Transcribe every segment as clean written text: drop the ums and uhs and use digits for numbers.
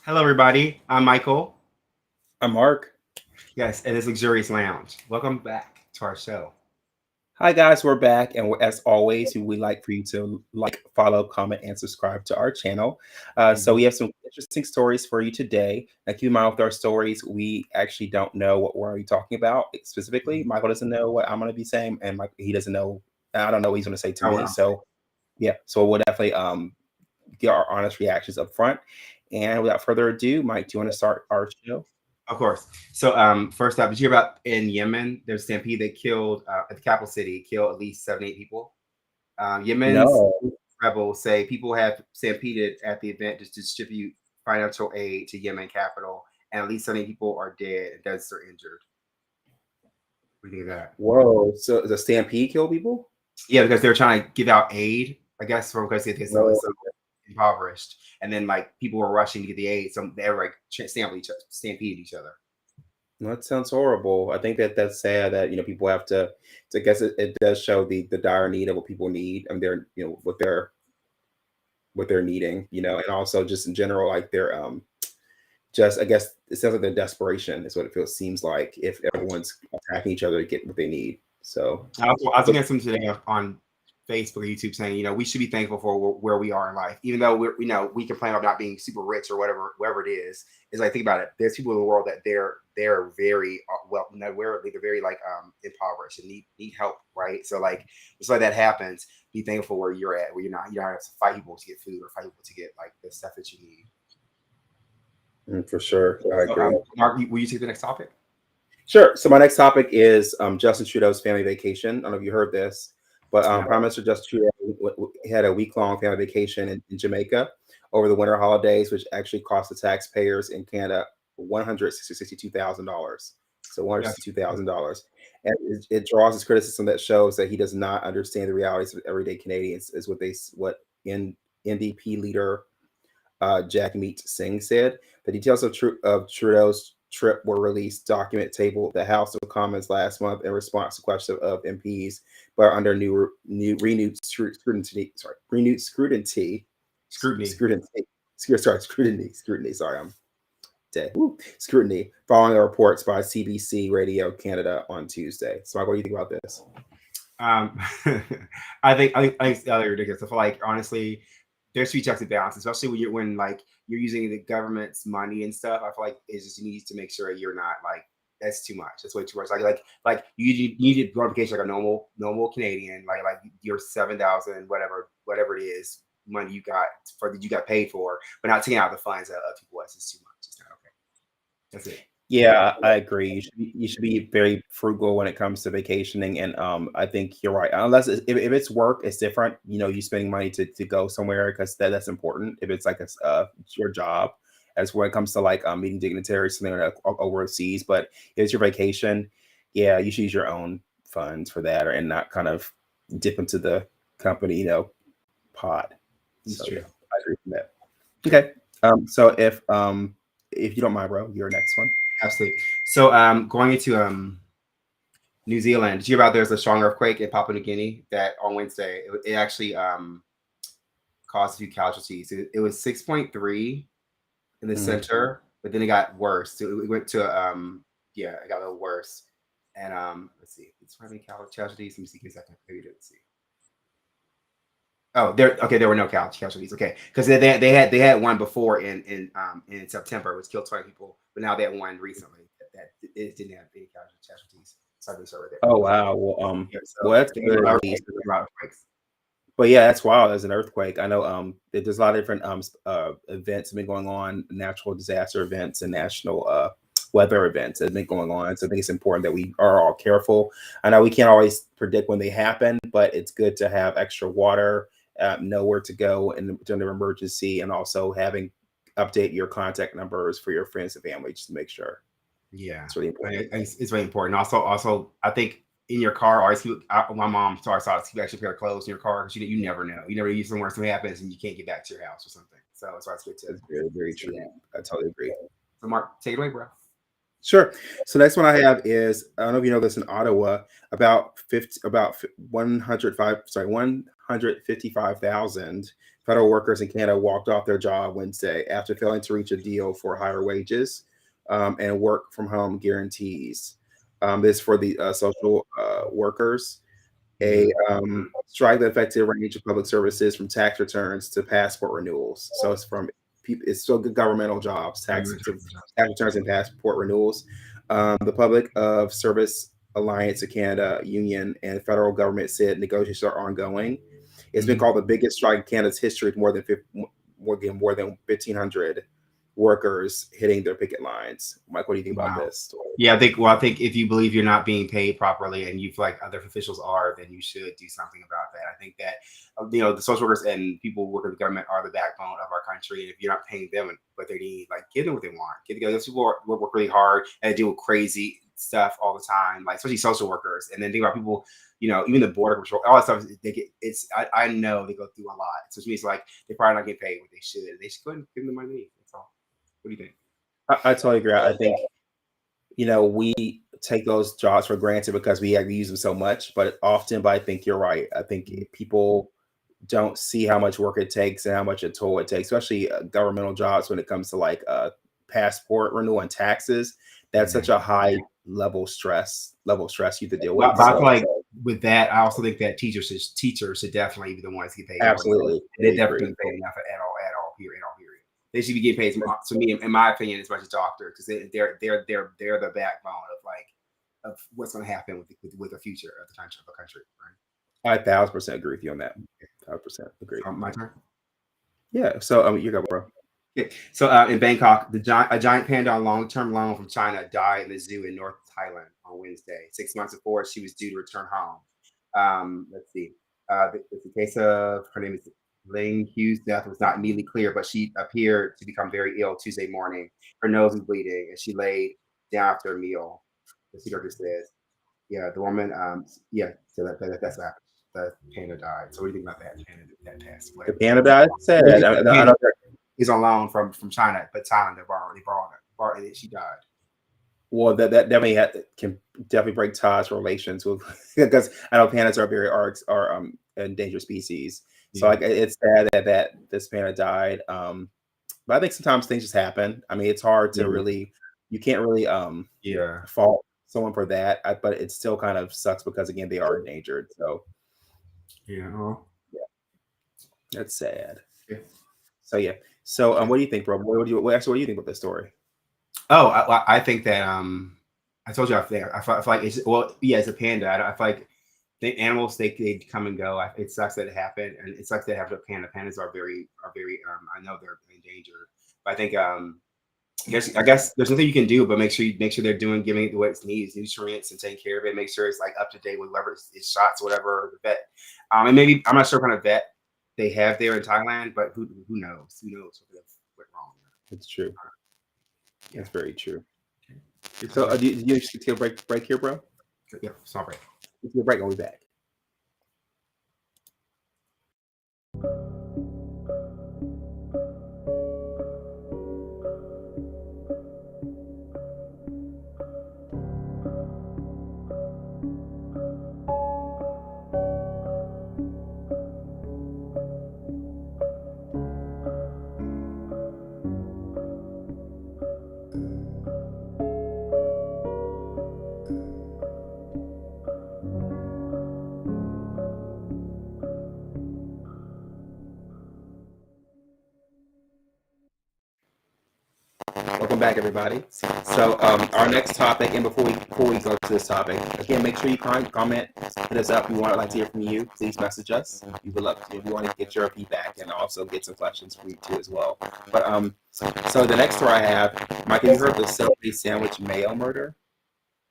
Hello, everybody. I'm Michael. I'm Mark. Yes, it is Luxurious Lounge. Welcome back to our show. Hi, guys. We're back. And as always, we like for you to like, follow, comment, and subscribe to our channel. So Mhm. we have some interesting stories for you today. Now, keep in mind with our stories, we actually don't know what we're talking about specifically. Mhm. Michael doesn't know what I'm going to be saying, and he doesn't know. I don't know what he's going to say to Oh, what me. I'm saying. So, yeah. So we'll definitely get our honest reactions up front. And without further ado, Mike, do you want to start our show? Of course. So, first up, did you hear about in Yemen? There's a stampede that killed at the capital city, killed at least 7, 8 people. Yemen's No. rebels say people have stampeded at the event just to distribute financial aid to Yemen capital, and at least 70 people are dead and dozens are injured. What do you think of that? Whoa. So the stampede kill people? Yeah, because they're trying to give out aid, I guess, from because it's Whoa. so impoverished, and then like people were rushing to get the aid, so they were like stampede each other. That sounds horrible. I think that's sad that people have to guess it does show the dire need of what people need and their what they're needing, and also just in general like their just I guess it sounds like their desperation is what it feels seems like if everyone's attacking each other to get what they need. So I was but looking at something today on Facebook or YouTube saying, we should be thankful for where we are in life, even though we complain about not being super rich or whatever it is. Is like think about it. There's people in the world that they're very well, they're very like impoverished and need help, right? So like just like that happens, be thankful where you're at, where you don't have to fight people to get food or fight people to get like the stuff that you need. for sure, I So, agree. Mark, will you take the next topic? Sure. So my next topic is Justin Trudeau's family vacation. I don't know if you heard this, but Prime No. Minister Justin Trudeau had a week-long family vacation in Jamaica over the winter holidays, which actually cost the taxpayers in Canada $162,000. So Yes. $162,000, and it draws this criticism that shows that he does not understand the realities of everyday Canadians. Is what NDP leader Jack Meat Singh said. The details of Trudeau's trip were released document tabled at the House of Commons last month in response to questions of MPs, but are under renewed scrutiny. Sorry, renewed scrutiny. Scrutiny. Scrutiny. Scrutiny. Sorry, I'm dead. Woo. Scrutiny following the reports by CBC Radio Canada on Tuesday. So, Mike, what do you think about this? Um, I think it's utterly ridiculous. I feel like honestly, there's two checks and balances, especially when like you're using the government's money and stuff. I feel like it's just you need to make sure you're not like that's too much. That's way too much. Like you need to go on vacation like a normal Canadian, like your 7,000 whatever it is money you got for that you got paid for, but not taking out the funds of people else is too much. It's not okay. That's it. Yeah, I agree. You should be very frugal when it comes to vacationing, and I think you're right. Unless if it's work, it's different. You spending money to go somewhere because that's important. If it's like your job, as when it comes to like meeting dignitaries, something like overseas. But if it's your vacation, yeah, you should use your own funds for that, and not kind of dip into the company, pot. It's So true. yeah, I agree with that. Okay. So if you don't mind, bro, your next one. Absolutely. So going into New Zealand. Did you hear about there's a strong earthquake in Papua New Guinea that on Wednesday it actually caused a few casualties. It was 6.3 in the Mm. center, but then it got worse. So it went to yeah, it got a little worse. And let's see, it's how many casualties? Let me see, give me a second. Maybe let's see. Oh, there were no casualties. Okay, because they had one before in September, which killed 20 people, but now they had one recently that it didn't have any casualties. So I can start right there. Oh wow. Yeah, so Well, that's they good have at least. earthquakes. But yeah, that's wild. There's an earthquake. I know. There's a lot of different events have been going on, natural disaster events and national weather events that have been going on. So I think it's important that we are all careful. I know we can't always predict when they happen, but it's good to have extra water, know where to go in during an emergency, and also having update your contact numbers for your friends and family just to make sure. Yeah, It's really important. it's very important. Also, I think in your car, always keep. My mom always taught us keep extra pair of clothes in your car because you never know. You never use somewhere something happens and you can't get back to your house or something. So it's always good to That's very, very do true. that. I totally agree. So Mark, take it away, bro. Sure. So next one I have is I don't know if you know this in Ottawa about 105 sorry 155,000 federal workers in Canada walked off their job Wednesday after failing to reach a deal for higher wages and work from home guarantees. This for the social workers, a strike that affected a range of public services from tax returns to passport renewals. So it's from people, it's still good governmental jobs, tax returns and passport renewals. The Public of Service Alliance of Canada Union and federal government said negotiations are ongoing. It's been called the biggest strike in Canada's history, with more than 1,500 workers hitting their picket lines. Mike, what do you think about this? Yeah, I think if you believe you're not being paid properly and you feel like other officials are, then you should do something about that. I think that the social workers and people who work in the government are the backbone of our country. And if you're not paying them what they need, like give them what they want. Those people work really hard and deal with crazy stuff all the time, like especially social workers. And then think about people, even the border control, all that stuff. I know they go through a lot. So to me, it's like they're probably not getting paid what they should. They should go ahead and give them the money. That's all. What do you think? I totally agree. I think we take those jobs for granted because we use them so much, but I think you're right. I think people don't see how much work it takes and how much a toll it takes, especially governmental jobs when it comes to like passport renewal and taxes. That's such a high level stress you have to deal with. But I feel like with that, I also think that teachers should definitely be the ones to get paid. Absolutely, they definitely get paid enough at all. Period. They should be getting paid. To me, in my opinion, as much as doctors, because they're the backbone of what's going to happen with the future of the country. Right? 1,000% agree with you on that. 1,000% agree. My turn. Yeah. So you go, bro. Okay. So in Bangkok, a giant panda on long-term loan from China died in the zoo in North Thailand on Wednesday. 6 months before she was due to return home. Let's see. It's a case of her name is Ling Hugh's death was not immediately clear, but she appeared to become very ill Tuesday morning. Her nose was bleeding, and she laid down after a meal. The secretary says, "Yeah, the woman. So that's what happened. The panda died. So what do you think about that panda that passed away? The panda died. Sad. He's on loan from China, but Thailand they borrowed it. She died. Well, that definitely can definitely break ties relations with because I know pandas are endangered species. So like it's sad that this panda died. But I think sometimes things just happen. I mean, it's hard to really, you can't really fault someone for that. But it still kind of sucks because again they are endangered. So yeah, that's sad. Yeah. So yeah. So what do you think, bro? What do you think about this story? Oh, I think that I told you I feel like it's it's a panda. I feel like the animals they come and go. It sucks that it happened, and it sucks that it happened to a panda. Pandas are very I know they're endangered, but I think I guess there's nothing you can do but make sure they're giving it what it needs, nutrients, and taking care of it. Make sure it's like up to date with whatever it's shots, whatever the vet. And maybe I'm not sure what kind of vet they have there in Thailand, but who knows? Who knows what went wrong? It's true. That's very true. So do you take a break here, bro? Yeah, small break. Let's take a break. I'll be back. Welcome back, everybody. So our next topic, and before we go to this topic, again, make sure you comment, hit us up. We want to hear from you. Please message us. We would love to. We want to get your feedback and also get some questions for you too as well. But so the next story I have, Mike, have you heard of the Subway sandwich mayo murder?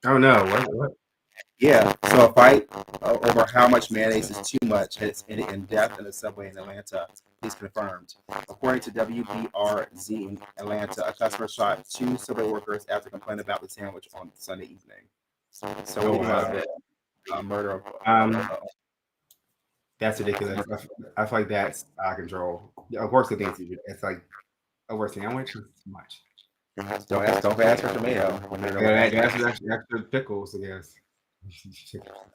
Oh no! What? Yeah, so a fight over how much mayonnaise is too much has ended in death in the subway in Atlanta is confirmed. According to WBRZ in Atlanta, a customer shot 2 subway workers after complaining about the sandwich on Sunday evening. So what about the murder of... That's ridiculous. I feel like that's out of control. Of course, the things it's like over a sandwich is too much. Don't ask for tomato. That's extra pickles, I guess.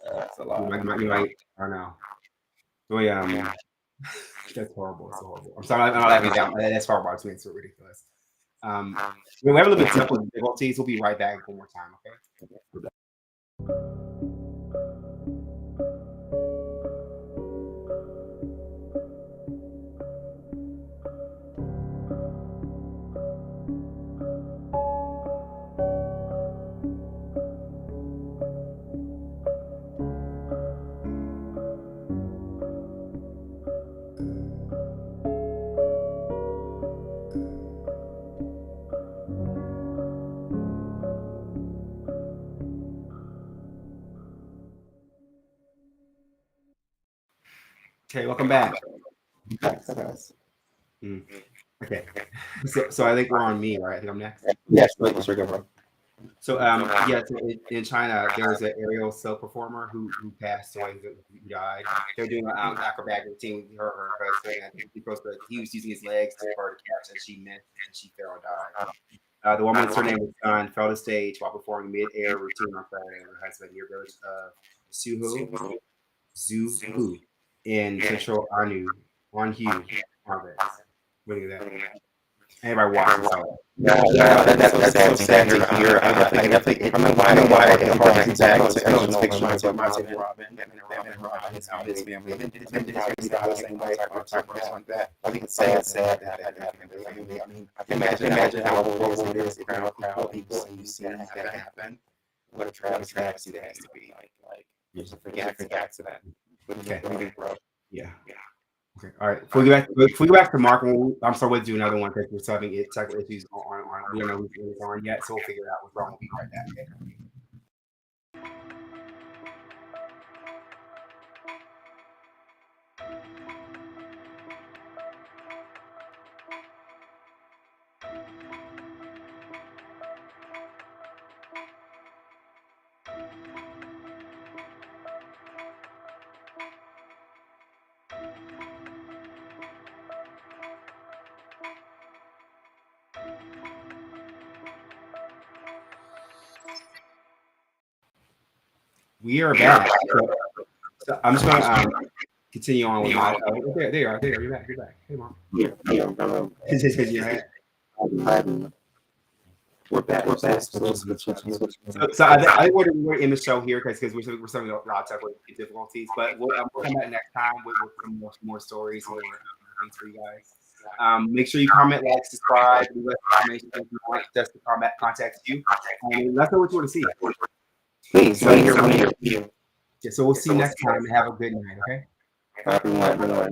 That's a lot. You might, I don't know. Wait, that's horrible. It's so horrible. I'm sorry, I'm not laughing down. That's horrible. It's so ridiculous. Um, we have a little bit of technical difficulties. We'll be right back one more time. Okay. Okay. Welcome back. Mm, okay. So I think we're on me, right? I think I'm next. Yes, please, sure, go for it. So yeah, so in China, there's an aerial silk performer who passed away, who died. They're doing an acrobatic routine with her husband. I think he was using his legs for her to catch, and she missed, and she fell and died. The woman's her name was Sun fell to stage while performing mid-air routine on Friday with her husband near village of Suhu Zuhu in central Anhu province. What do you think of that? Everybody watching so. That's so sad to hear. I definitely, I'm why I get hard exact fiction of Martin Robin and Robin, his family. His family died the same way, like that. I think it's sad that happened. I mean, I can imagine how horrible it is. The crowd people see that happen. What a travesty that has to be. Like just a freaking accident. Okay. Yeah. Okay. All right. If we go back to Mark, I'm sorry, we'll do another one because we're still having technical issues on. We don't know who's on yet, so we'll figure it out what's wrong. We'll be right back. Okay. We are back. So I'm just gonna continue on with my. There you are. There you're back. You're back. Hey, Mom. Because you're right. We're back. So I we're in the show here because we're starting a lot of technical difficulties, but we'll come back next time with some more stories and more things for you guys. Make sure you comment, like, subscribe, leave us information if you want us to contact you. And let us know what you want to see. Please, let me hear from you. Yeah, so we'll see you next time and have a good night, okay? Everyone.